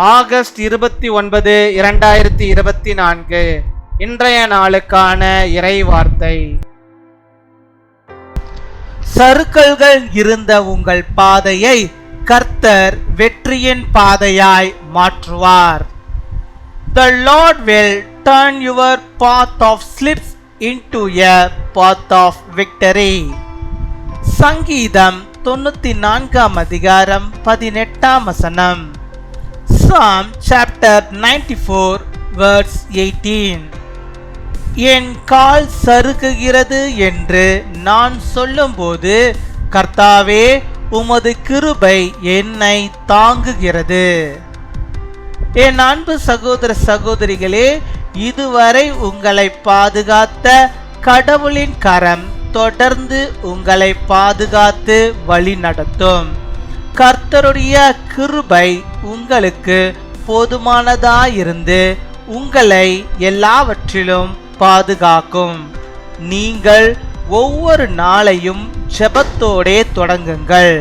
August 29, 2024 இன்றைய நாளுக்கான இறை வார்த்தை. சறுக்கல்கள் இருந்த உங்கள் பாதையை கர்த்தர் வெற்றியின் பாதையாய் மாற்றுவார். The Lord will turn your path of slips into a path of victory. சங்கீதம் 94 அதிகாரம் 18 வசனம். Psalm chapter 94 verse 18. என் கால் சறுக்குகிறது என்று நான் சொல்லும்போது கர்த்தாவே உமது கிருபை என்னை தாங்குகிறது. என் அன்பு சகோதர சகோதரிகளே, இதுவரை உங்களை பாதுகாத்த கடவுளின் கரம் தொடர்ந்து உங்களை பாதுகாத்து வழி நடத்தும். கர்த்தருடைய கிருபை உங்களுக்கு போதுமானதாயிருந்து உங்களை எல்லாவற்றிலும் பாதுகாக்கும். நீங்கள் ஒவ்வொரு நாளையும் ஜெபத்தோடே தொடங்குங்கள்.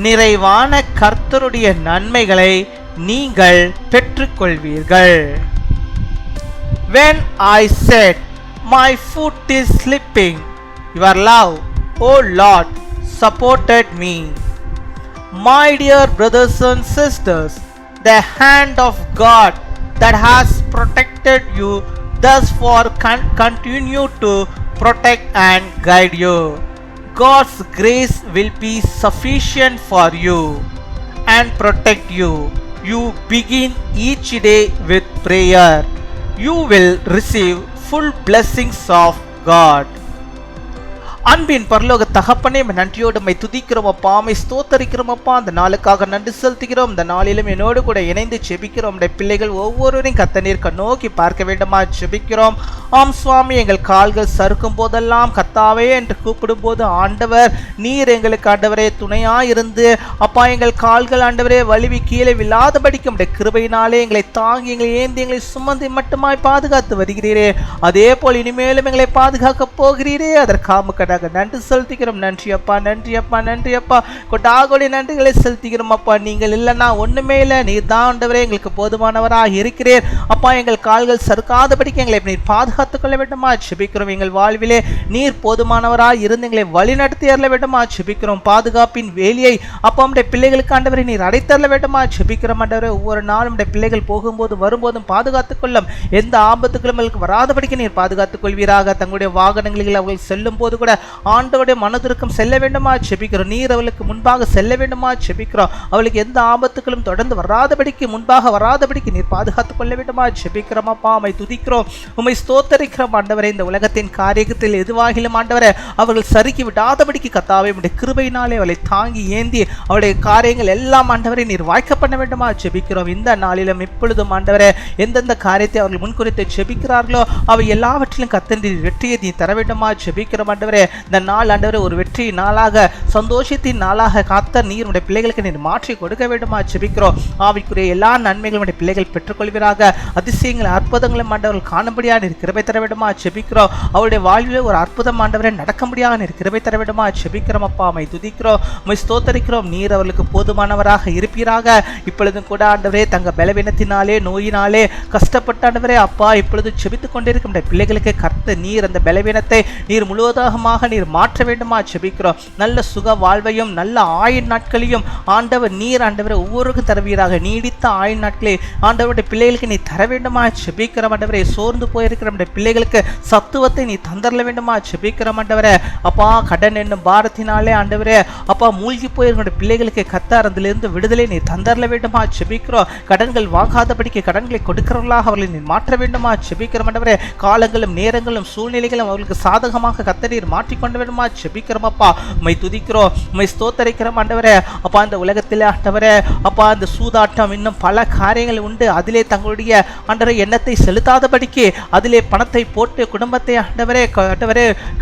நிறைவான கர்த்தருடைய நன்மைகளை நீங்கள் பெற்றுக்கொள்வீர்கள். When I said, my foot is slipping, your love, O Lord, supported me. My dear brothers and sisters, the hand of God that has protected you thus far continue to protect and guide you. God's grace will be sufficient for you and protect you. You begin each day with prayer. You will receive full blessings of God. அன்பின் பரலோக தகப்பனே, நன்றியோடு my துதிக்கிறோம் அப்பா, my ஸ்தோத்தரிக்கிறோம் அப்பா. அந்த நாளுக்காக நன்றி செலுத்துகிறோம். இந்த நாளிலும் என்னோடு கூட இணைந்து செபிக்கிறோம். நம்முடைய பிள்ளைகள் ஒவ்வொருவரையும் கர்த்தர் கண்ணோக்கி பார்க்க வேண்டுமா செபிக்கிறோம். ஆம் சுவாமி, எங்கள் கால்கள் சறுக்கும் போதெல்லாம் கர்த்தாவே என்று கூப்பிடும் போது ஆண்டவர் நீர் எங்களுக்கு ஆண்டவரே துணையாயிருந்து அப்பா எங்கள் கால்கள் ஆண்டவரே வலிவி கீழே விழாதபடிக்கு நம்முடைய கிருபையினாலே எங்களை தாங்கி எங்களை ஏந்தி எங்களை சுமந்து மட்டுமாய் பாதுகாத்து வருகிறீரே. அதே போல் இனிமேலும் எங்களை பாதுகாக்க போகிறீரே. அதற்காக நன்றி செலுத்துகிறோம். நன்றி அப்பா, நன்றி அப்பா, நன்றி அப்பா. கொட்டாகோடி நன்றிகளை செலுத்துகிறோம் அப்பா. நீங்கள் இல்லைன்னா ஒண்ணுமே இல்லை. நீர் தான் ஆண்டவரே எங்களுக்கு போதுமானவராக இருக்கிறீர் அப்பா. எங்கள் கால்கள் சறுக்காதபடிக்கு எங்களை நீர் பாதுகாத்துக் கொள்ள வேண்டுமா செபிக்கிறோம். எங்கள் வாழ்விலே நீர் போதுமானவராக இருந்து எங்களை வழி நடத்தி அருள வேண்டுமா செபிக்கிறோம். பாதுகாப்பின் வேலியை அப்பா நம்முடைய பிள்ளைகளுக்கு ஆண்டவரை நீர் அடைத்தரல வேண்டுமா செபிக்கிறோம். ஆண்டவரே ஒவ்வொரு நாளும் நம்முடைய பிள்ளைகள் போகும்போது வரும்போதும் பாதுகாத்துக் கொள்ளும். எந்த ஆபத்துக்களும் வராதபடிக்கு நீர் பாதுகாத்துக் கொள்வீராக. தங்களுடைய வாகனங்களில் அவர்கள் செல்லும் போது கூட ஆண்டவருடைய மனதிற்கும் செல்ல வேண்டுமா செபிக்கிறோம். நீர் அவளுக்கு முன்பாக செல்ல வேண்டுமா செபிக்கிறோம். அவளுக்கு எந்த ஆபத்துக்களும் தொடர்ந்து வராதபடிக்கு முன்பாக வராதபடிக்கு நீர் பாதுகாத்துக் கொள்ள வேண்டுமா செபிக்கிறோம் அப்பா. உம்மை துதிக்கிறோம், உம்மை ஸ்தோத்தரிக்கிறோம் ஆண்டவரே. இந்த உலகத்தின் காரியத்தில் எதுவாகிலும் ஆண்டவரே அவர்கள் சறுக்கி விடாதபடிக்கு கர்த்தாவே உம்முடைய கிருபையினாலே அவளை தாங்கி ஏந்தி அவளுடைய காரியங்கள் எல்லாம் ஆண்டவரை நீர் வாய்க்க பண்ண வேண்டுமா செபிக்கிறோம். இந்த நாளிலும் இப்பொழுதும் ஆண்டவரே எந்தெந்த காரியத்தை அவர்கள் முன்குறித்து செபிக்கிறார்களோ அவை எல்லாவற்றிலும் கர்த்தர் வெற்றியை நீ தர வேண்டுமா செபிக்கிறோம் ஆண்டவரே. இந்த நாள் ஆண்டவரே ஒரு வெற்றி நாளாக சந்தோஷத்தின் நாளாக கர்த்தர் நீர் உடைய பிள்ளைகளுக்கு நீர் மாற்றி கொடுக்க வேண்டுமா செபிக்கிறோம். ஆவிக்குரிய எல்லா நன்மைகளும் உடைய பிள்ளைகள் பெற்றுக்கொள்வீராக. அதிசயங்கள் அற்புதங்களும் ஆண்டவர்கள் காணும்படியாக நீர் கிருபை தர வேண்டுமா செபிக்கிறோம். அவருடைய வாழ்வில் ஒரு அற்புதம் ஆண்டவரை நடக்கும்படியாக நீர் கிருபை தர வேண்டுமா செபிக்கிறோம் அப்பா. உம்மை துதிக்கிறோம், உம்மை ஸ்தோத்தரிக்கிறோம். நீர் அவர்களுக்கு போதுமானவராக இருப்பீராக. இப்பொழுதும் கூட ஆண்டவரே தங்க பலவீனத்தினாலே நோயினாலே கஷ்டப்பட்ட ஆண்டவரே அப்பா இப்பொழுது செபித்துக் கொண்டிருக்கும் பிள்ளைகளுக்கு கர்த்தர் நீர் அந்த பலவீனத்தை நீர் முழுவதாக நீர் மாற்ற வேண்டுமா செபிக்கிறோம். நல்ல சுக வாழ்வையும் நல்ல ஆயுள் நாட்களையும் ஆண்டவர் நீர் ஆண்டவரை ஒவ்வொருக்கும் தருவீராக. நீடித்த ஆயுள் நாட்களே ஆண்டவருடைய பிள்ளைகளுக்கு நீ தர வேண்டுமா செபிக்கிறோம் ஆண்டவரே. சோர்ந்து போயிருக்கிற பிள்ளைகளுக்கு சத்துவத்தை நீ தந்தரல வேண்டுமா செபிக்கிறோம் ஆண்டவரே அப்பா. கடன் என்னும் பாரத்தினாலே ஆண்டவரே அப்பா மூழ்கி போயிருக்கிற பிள்ளைகளுக்கு கர்த்தர் அதிலிருந்து விடுதலை நீ தந்தரல வேண்டுமா செபிக்கிறோம். கடன்கள் வாங்காதபடிக்கு கடன்களை கொடுக்கிறவர்களாக அவர்களை நீ மாற்ற வேண்டுமா செபிக்கிறோம் ஆண்டவரே. காலங்களும் நேரங்களும் சூழ்நிலைகளும் அவர்களுக்கு சாதகமாக கர்த்தர் நீர் மாற்றிக்கொண்டு வேண்டுமா செபிக்கிறோம் அப்பா. உம்மை துதிக்கிறோம், உம்மை ஸ்தோத்தரிக்கிறோம் ஆண்டவரே அப்பா. இந்த உலகத்திலே ஆண்டவரே அப்பா இந்த சூதாட்டம் இன்னும் பல காரியங்கள் உண்டு. அதிலே தங்களுடைய ஆண்டவரே எண்ணத்தை செலுத்தாதபடிக்கு அதிலே பணத்தை போட்டு குடும்பத்தை ஆண்டவரே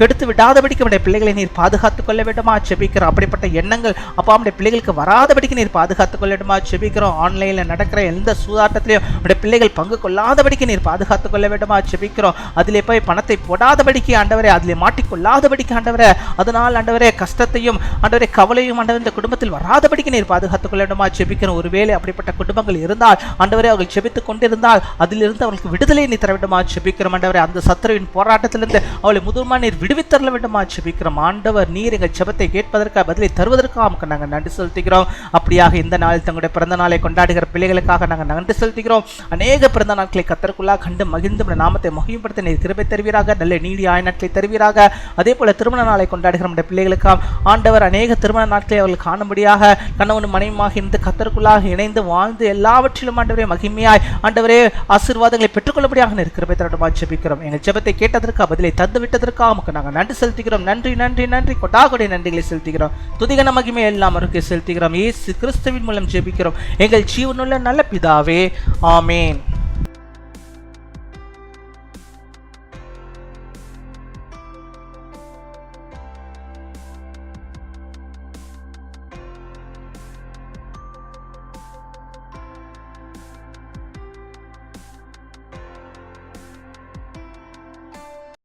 கெடுத்து விடாதபடிக்கு நம்முடைய பிள்ளைகளை நீர் பாதுகாத்துக் கொள்ள வேண்டுமா செபிக்கிறோம். அப்படிப்பட்ட எண்ணங்கள் அப்பா நம்முடைய பிள்ளைகளுக்கு வராதபடிக்கு நீர் பாதுகாத்துக் கொள்ள வேண்டுமா செபிக்கிறோம். ஆன்லைன்ல நடக்கிற எந்த சூதாட்டத்திலையும் நம்முடைய பிள்ளைகள் பங்கு கொள்ளாதபடிக்கு நீர் பாதுகாத்துக் கொள்ள வேண்டுமா செபிக்கிறோம். அதிலே போய் பணத்தை போடாதபடிக்கு ஆண்டவரே அதிலே மாட்டிக்கொள்ளாதபடி வராதபடிக்கு ஆண்டவரே, அதனால் ஆண்டவரே கஷ்டத்தையும் ஆண்டவரே கவலையும் ஆண்டவரே இந்த குடும்பத்தில் வராதபடிக்கு நீர் பாதுகாத்துக் கொள்ளணுமா ஜெபிக்கிறோம். ஒருவேளை அப்படிப்பட்ட குடும்பங்கள் இருந்தால் ஆண்டவரே, அவர்கள் ஜெபித்துக் கொண்டிருந்தால் அதிலிருந்து அவர்களுக்கு விடுதலை நீ தர வேண்டுமா ஜெபிக்கிறோம். ஆண்டவரே, அந்த சத்துருவின் போராட்டத்திலிருந்து அவளை முதுமா நீர் விடுவித்தரல வேண்டுமா ஜெபிக்கிறோம். ஆண்டவர், நீர் எங்கள் ஜெபத்தை கேட்பதற்காக பதிலை தருவதற்காக நமக்கு நாங்கள் நன்றி செலுத்துகிறோம். அப்படியாக இந்த நாளில் தங்களுடைய பிறந்த நாளை கொண்டாடுகிற பிள்ளைகளுக்காக நாங்கள் நன்றி செலுத்துகிறோம். அநேக பிறந்த நாட்களை கர்த்தருக்குள்ளாக கண்டு மகிழ்ந்து நாமத்தை மகிமைப்படுத்த நீர் கிருபை தருவீராக, நல்ல நீடிய ஆயுள் நாட்களை தருவீராக. அதே போல திருமண நாளை கொண்டாடுகிற நம்முடைய பிள்ளைகளுக்காக ஆண்டவர் அநேக திருமண நாட்களை அவர்கள் காணும்படியாக கணவன் மனைவியாக இருந்து கர்த்தருக்குள்ளாக இணைந்து வாழ்ந்து எல்லாவற்றிலும் ஆண்டவரே மகிமையாய் ஆண்டவரே ஆசீர்வாதங்களை பெற்றுக்கொள்ளபடியாக நீர் கிருபை தரணுமா ஜெபிக்கிறோம். எங்கள் ஜெபத்தை கேட்டதற்காக பதிலை தந்து விட்டதற்காக நமக்கு நாங்கள் நன்றி செலுத்துகிறோம். நன்றி நன்றி நன்றி கொடாகொடை நன்றிகளை செலுத்துகிறோம். துதிகன மகிமை எல்லாம் அவருக்கு செலுத்துகிறோம். இயேசு கிறிஸ்துவின் மூலம் ஜெபிக்கிறோம் எங்கள் ஜீவனுள்ள நல்ல பிதாவே, ஆமேன்.